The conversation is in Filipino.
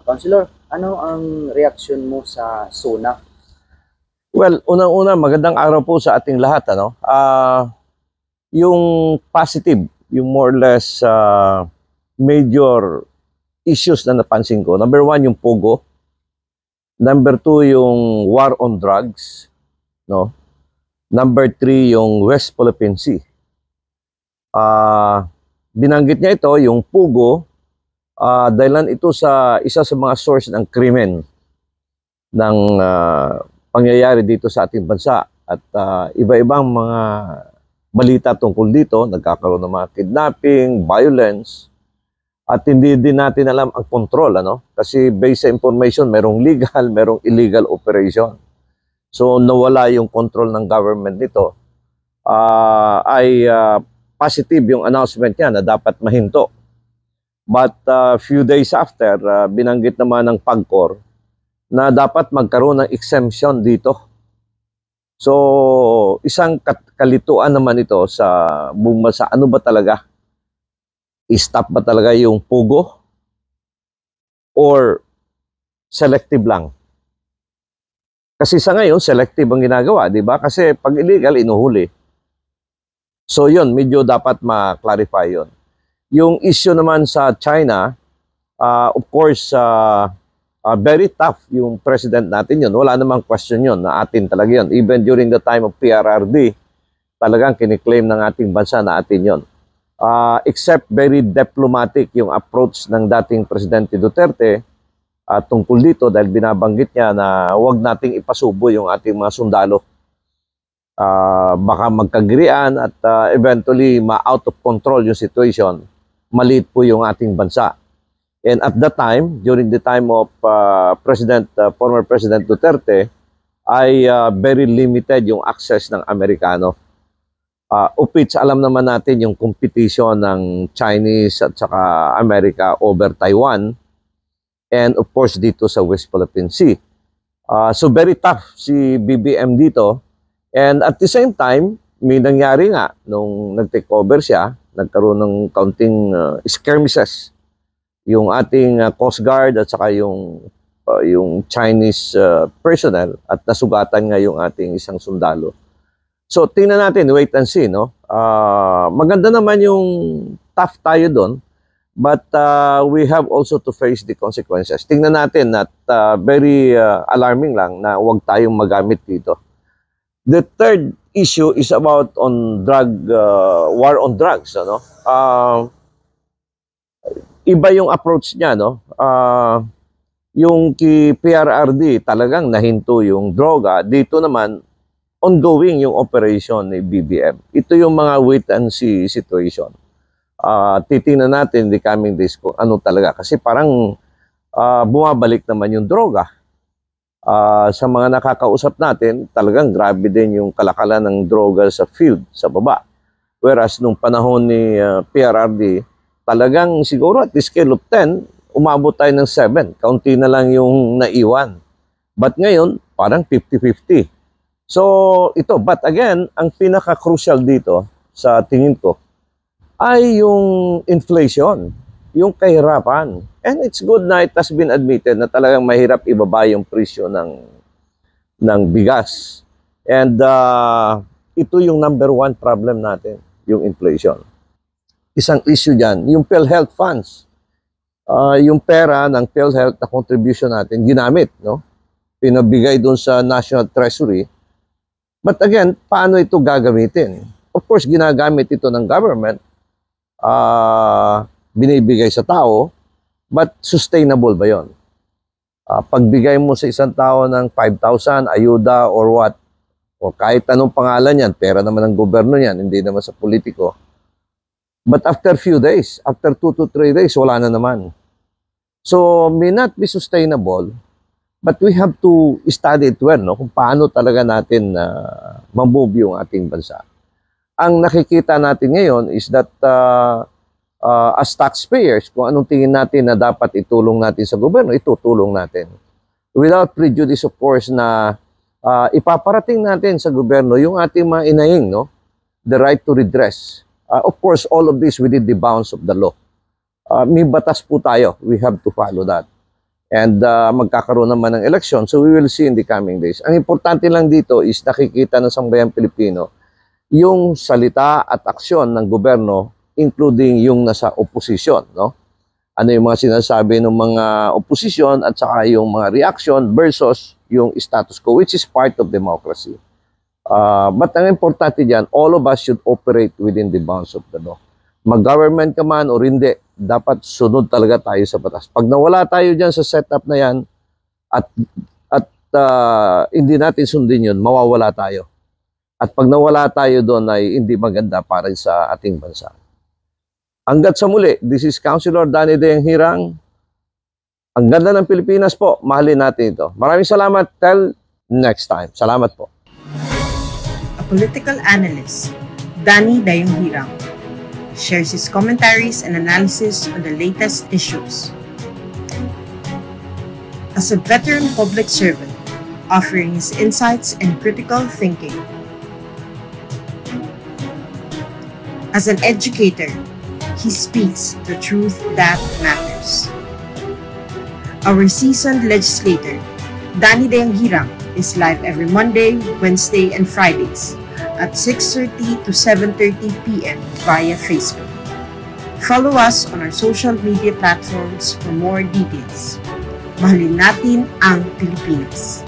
Counselor, ano ang reaksyon mo sa SONA? Well, unang-una, magandang araw po sa ating lahat. Yung positive, yung more or less major issues na napansin ko. Number one, yung Pogo. Number two, yung war on drugs. No? Number three, yung West Philippine Sea. Binanggit niya ito, yung Pogo, dahilan ito sa isa sa mga source ng krimen ng pangyayari dito sa ating bansa. At iba-ibang mga balita tungkol dito, nagkakaroon ng mga kidnapping, violence, at hindi din natin alam ang control, Kasi based sa information, merong legal, merong illegal operation. So nawala yung control ng government nito. Positive yung announcement niya na dapat mahinto. But few days after, binanggit naman ng PAGCOR na dapat magkaroon ng exemption dito. So, isang kalituan naman ito sa buong bansa. Ano ba talaga? I-stop ba talaga yung Pogo? Or selective lang? Kasi sa ngayon, selective ang ginagawa, di ba? Kasi pag illegal, inuhuli. So yun, medyo dapat ma-clarify yun. Yung issue naman sa China, of course, very tough yung president natin yun. Wala namang question yun na atin talaga yun. Even during the time of PRRD, talagang kiniklaim ng ating bansa na atin yun. Except very diplomatic yung approach ng dating Presidente Duterte tungkol dito dahil binabanggit niya na huwag nating ipasubo yung ating mga sundalo. Baka magkagirian at eventually ma-out of control yung situation. Maliit po yung ating bansa. And at that time, during the time of former President Duterte, ay very limited yung access ng Amerikano. Of which alam naman natin yung competition ng Chinese at saka America over Taiwan and of course dito sa West Philippine Sea. So very tough si BBM dito. And at the same time, may nangyari nga nung nag-take over siya, nagkaroon ng counting skirmishes yung ating Coast Guard at saka yung Chinese personnel at nasugatan nga yung ating isang sundalo. So tingnan natin, wait and see, no? Maganda naman yung tough tayo doon, but we have also to face the consequences. Tingnan natin at very alarming lang na huwag tayong magamit dito. The third issue is about on war on drugs, ano? Iba yung approach niya, no? Yung kay PRRD talagang nahinto yung droga. Dito naman, ongoing yung operation ni BBM. Ito yung mga wait and see situation. Titingnan natin the coming days kung ano talaga. Kasi parang bumabalik naman yung droga. Sa mga nakakausap natin, talagang grabe din yung kalakalan ng droga sa field, sa baba. Whereas nung panahon ni PRRD, talagang siguro at the scale of 10, umabot tayo ng 7. Kaunti na lang yung naiwan. But ngayon, parang 50-50. So ito, but again, ang pinaka-crucial dito sa tingin ko ay yung inflation, yung kahirapan. And it's good na it has been admitted na talagang mahirap ibaba yung presyo ng bigas. And ito yung number one problem natin, yung inflation. Isang issue dyan, yung PhilHealth funds. Yung pera ng PhilHealth na contribution natin, ginamit, no? Pinabigay doon sa National Treasury. But again, paano ito gagamitin? Of course, ginagamit ito ng government, binibigay sa tao, but sustainable ba yun? Pagbigay mo sa isang tao ng 5,000, ayuda or what, o kahit anong pangalan yan, pera naman ng gobyerno yan, hindi naman sa politiko. But after few days, after 2 to 3 days, wala na naman. So, may not be sustainable, but we have to study it well, no? Kung paano talaga natin mamove yung ating bansa. Ang nakikita natin ngayon is that as taxpayers, kung anong tingin natin na dapat itulong natin sa gobyerno, itutulong natin. Without prejudice, of course, na ipaparating natin sa gobyerno yung ating mga inahing, no? The right to redress. Of course, all of this within the bounds of the law. May batas po tayo. We have to follow that. And magkakaroon naman ng election. So we will see in the coming days. Ang importante lang dito is nakikita ng sambayang Pilipino yung salita at aksyon ng gobyerno, including yung nasa oposisyon, no? Ano yung mga sinasabi ng mga oposisyon at saka yung mga reaction versus yung status quo, which is part of democracy. But ang importante dyan, all of us should operate within the bounds of the law. Mag-government ka man o hindi, dapat sunod talaga tayo sa batas. Pag nawala tayo dyan sa setup na yan at hindi natin sundin yun, mawawala tayo. At pag nawala tayo doon ay hindi maganda para sa ating bansa. Hanggat sa muli, this is Councilor Danny De Hirang. Ang ganda ng Pilipinas po, mahalin natin ito. Maraming salamat. Till next time. Salamat po. A political analyst, Danny De Hirang, shares his commentaries and analysis on the latest issues. As a veteran public servant, offering his insights and critical thinking. As an educator, he speaks the truth that matters. Our seasoned legislator, Danny De Hirang, is live every Monday, Wednesday, and Fridays at 6:30 to 7:30 p.m. via Facebook. Follow us on our social media platforms for more details. Mahalin natin ang Pilipinas.